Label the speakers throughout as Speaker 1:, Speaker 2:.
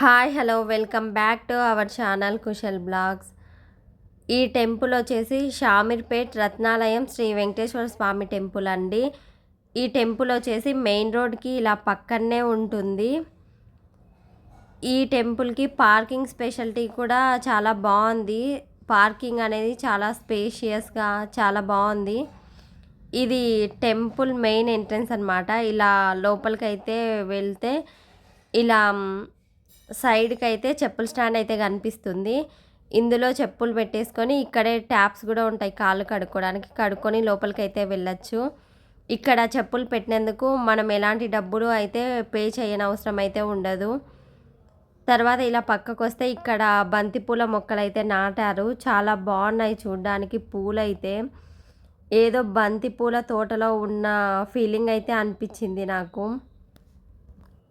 Speaker 1: Hi hello welcome back to our channel Kushal vlogs. ఈ temple వచ్చేసి Shamirpet Ratnalayam Sri Venkateswara Swamy temple అండి. ఈ టెంపుల్ వచ్చేసి మెయిన్ రోడ్కి ఇలా పక్కనే ఉంటుంది. ఈ టెంపుల్కి పార్కింగ్ స్పెషాలిటీ కూడా చాలా బాగుంది. పార్కింగ్ అనేది చాలా స్పేషియస్గా చాలా బాగుంది. ఇది టెంపుల్ మెయిన్ ఎంట్రన్స్ అనమాట. ఇలా లోపలికి అయితే వెళ్తే ఇలా సైడ్కి అయితే చెప్పుల స్టాండ్ అయితే కనిపిస్తుంది. ఇందులో చెప్పులు పెట్టేసుకొని ఇక్కడే ట్యాప్స్ కూడా ఉంటాయి కాళ్ళు కడుక్కొని లోపలికి అయితే వెళ్ళచ్చు. ఇక్కడ చెప్పులు పెట్టినందుకు మనం ఎలాంటి డబ్బులు అయితే పే చేయని అవసరం అయితే ఉండదు. తర్వాత ఇలా పక్కకు వస్తే ఇక్కడ బంతిపూల మొక్కలు అయితే నాటారు. చాలా బాగున్నాయి చూడడానికి. పూలైతే ఏదో బంతిపూల తోటలో ఉన్న ఫీలింగ్ అయితే అనిపించింది నాకు.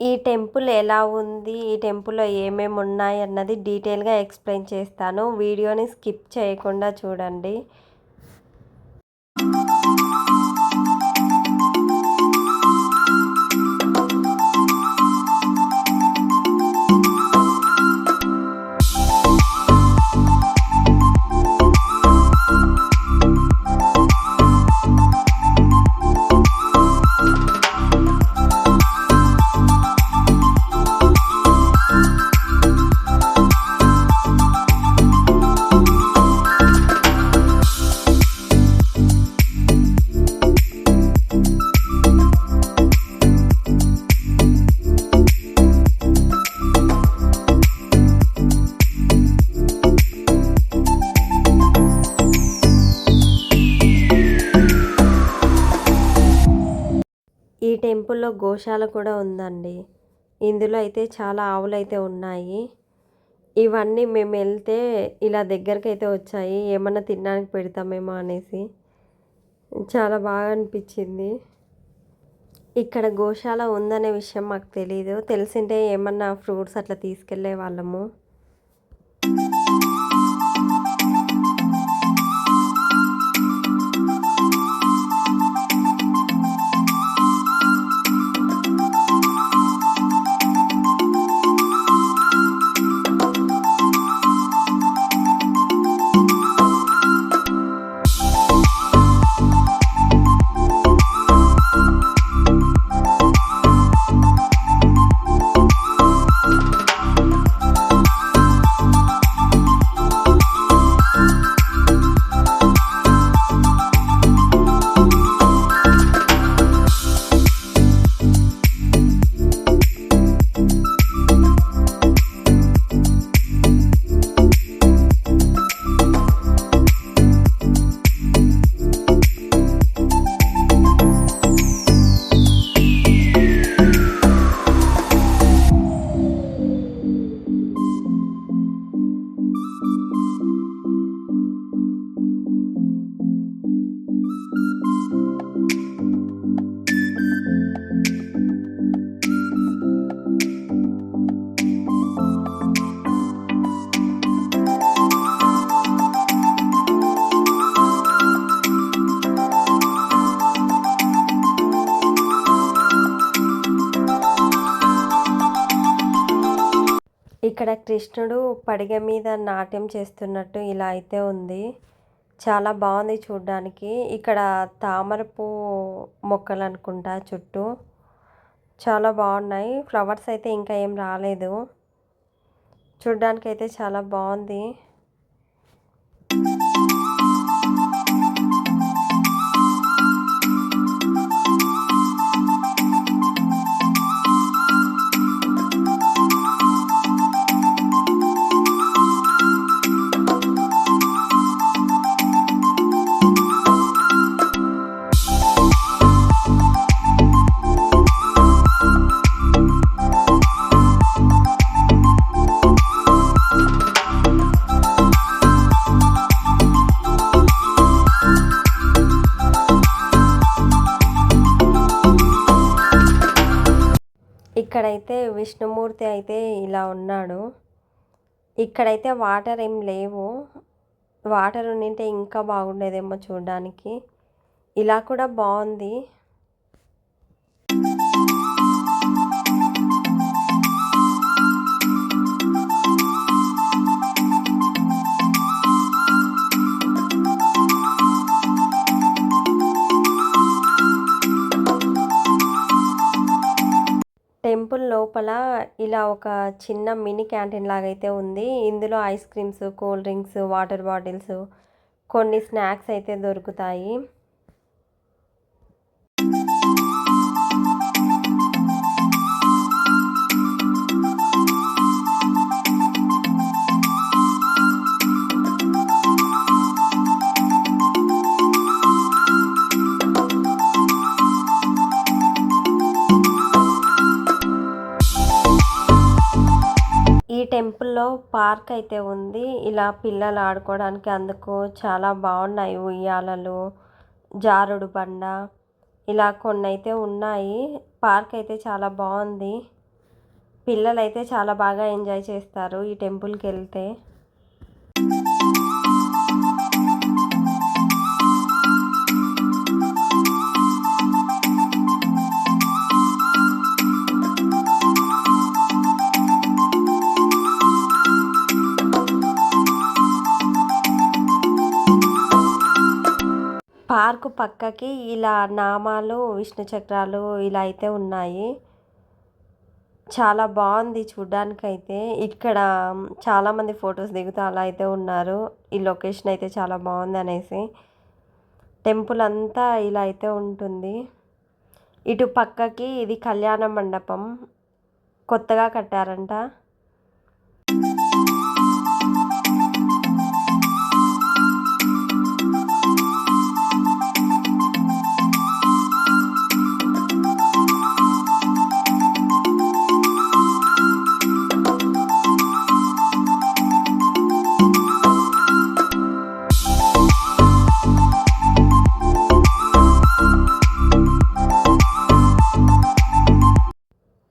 Speaker 1: ఈ టెంపుల్ ఎలా ఉంది, ఈ టెంపుల్లో ఏమేమి ఉన్నాయి అన్నది డీటెయిల్గా ఎక్స్ప్లెయిన్ చేస్తాను. వీడియోని స్కిప్ చేయకుండా చూడండి. ఈ టెంపుల్లో గోశాల కూడా ఉందండి. ఇందులో అయితే చాలా ఆవులు అయితే ఉన్నాయి. ఇవన్నీ మేము వెళ్తే ఇలా దగ్గరికి అయితే వచ్చాయి. ఏమన్నా తినడానికి పెడతామేమో అనేసి చాలా బాగా అనిపించింది. ఇక్కడ గోశాల ఉందనే విషయం మాకు తెలీదు. తెలిసింటే ఏమన్నా ఫ్రూట్స్ అట్లా తీసుకెళ్లే వాళ్ళము. ఇక్కడ కృష్ణుడు పడిగ మీద నాట్యం చేస్తున్నట్టు ఇలా అయితే ఉంది. చాలా బాగుంది చూడ్డానికి. ఇక్కడ తామరపు మొక్కలు అనుకుంటా చుట్టూ చాలా బాగున్నాయి. ఫ్లవర్స్ అయితే ఇంకా ఏం రాలేదు. చూడ్డానికి అయితే చాలా బాగుంది. ఇక్కడైతే విష్ణుమూర్తి అయితే ఇలా ఉన్నాడు. ఇక్కడైతే వాటర్ ఏం లేవు. వాటర్ ఉండింటే ఇంకా బాగుండేదేమో చూడడానికి. ఇలా కూడా బాగుంది. లోపల ఇలా ఒక చిన్న మినీ క్యాంటీన్ లాగైతే ఉంది. ఇందులో ice creams, cool drinks, water bottles, కొన్ని స్నాక్స్ అయితే దొరుకుతాయి. ఈ టెంపుల్‌లో పార్క్ అయితే ఉంది. ఇలా పిల్లలు ఆడుకోవడానికి అందుకు చాలా బాగున్నాయి. ఉయ్యాలలు, జారుడు బండ ఇలా కొన్నైతే ఉన్నాయి. పార్క్ అయితే చాలా బాగుంది. పిల్లలైతే చాలా బాగా ఎంజాయ్ చేస్తారు ఈ టెంపుల్‌కెళ్తే. పార్కు పక్కకి ఇలా నామాలు, విష్ణు చక్రాలు ఇలా అయితే ఉన్నాయి. చాలా బాగుంది చూడ్డానికైతే. ఇక్కడ చాలామంది ఫొటోస్ దిగుతూ అలా అయితే ఉన్నారు. ఈ లొకేషన్ అయితే చాలా బాగుంది అనేసి. టెంపుల్ అంతా ఇలా అయితే ఉంటుంది. ఇటు పక్కకి ఇది కళ్యాణ మండపం. కొత్తగా కట్టారంట.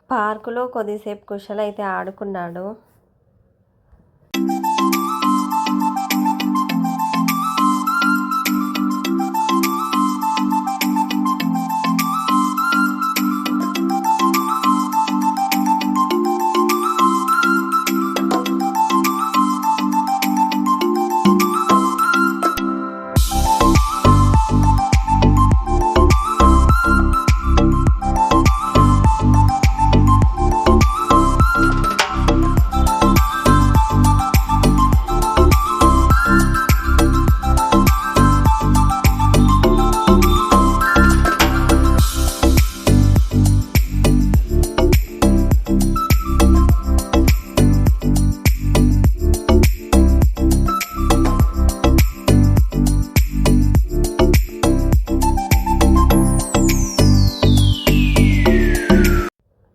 Speaker 1: పార్కులో కొద్దిసేపు కుశల్ అయితే ఆడుకున్నాడు.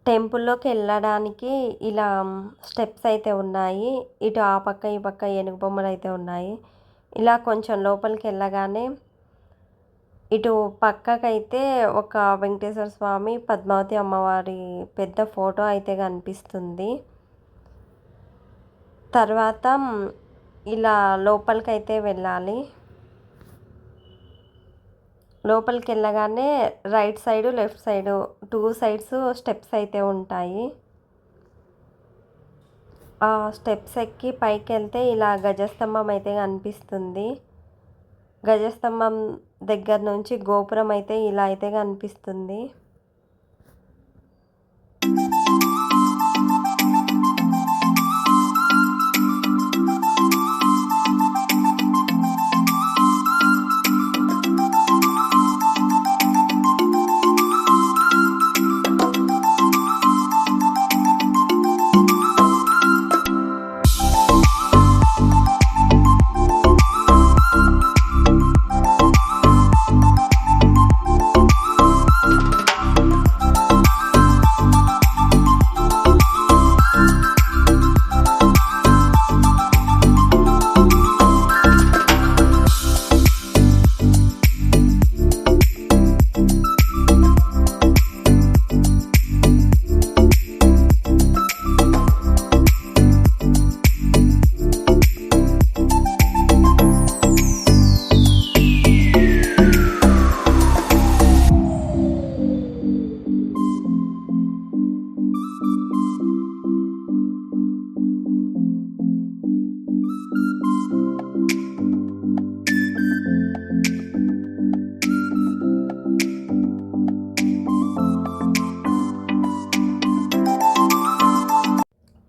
Speaker 1: టెంపుల్లోకి వెళ్ళడానికి ఇలా స్టెప్స్ అయితే ఉన్నాయి. ఇటు ఆ పక్క ఈ పక్క ఏనుగు బొమ్మలు అయితే ఉన్నాయి. ఇలా కొంచెం లోపలికి వెళ్ళగానే ఇటు పక్కకైతే ఒక వెంకటేశ్వర స్వామి, పద్మావతి అమ్మవారి పెద్ద ఫోటో అయితే కనిపిస్తుంది. తర్వాత ఇలా లోపలికైతే వెళ్ళాలి. లోపలికి వెళ్ళగానే right side, left side 2 sides steps అయితే ఉంటాయి. ఆ స్టెప్స్ ఎక్కి పైకి వెళ్తే ఇలా గజస్తంభం అయితే కనిపిస్తుంది. గజస్తంభం దగ్గర నుంచి గోపురం అయితే ఇలా అయితే కనిపిస్తుంది.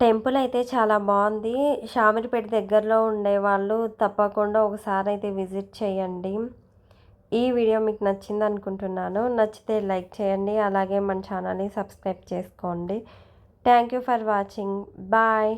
Speaker 1: టెంపుల్ అయితే చాలా బాగుంది. షామీర్పేట దగ్గరలో ఉండేవాళ్ళు తప్పకుండా ఒకసారి అయితే విజిట్ చేయండి. ఈ వీడియో మీకు నచ్చింది అనుకుంటున్నాను. నచ్చితే లైక్ చేయండి. అలాగే మన ఛానల్ని సబ్స్క్రైబ్ చేసుకోండి. Thank you for watching. Bye.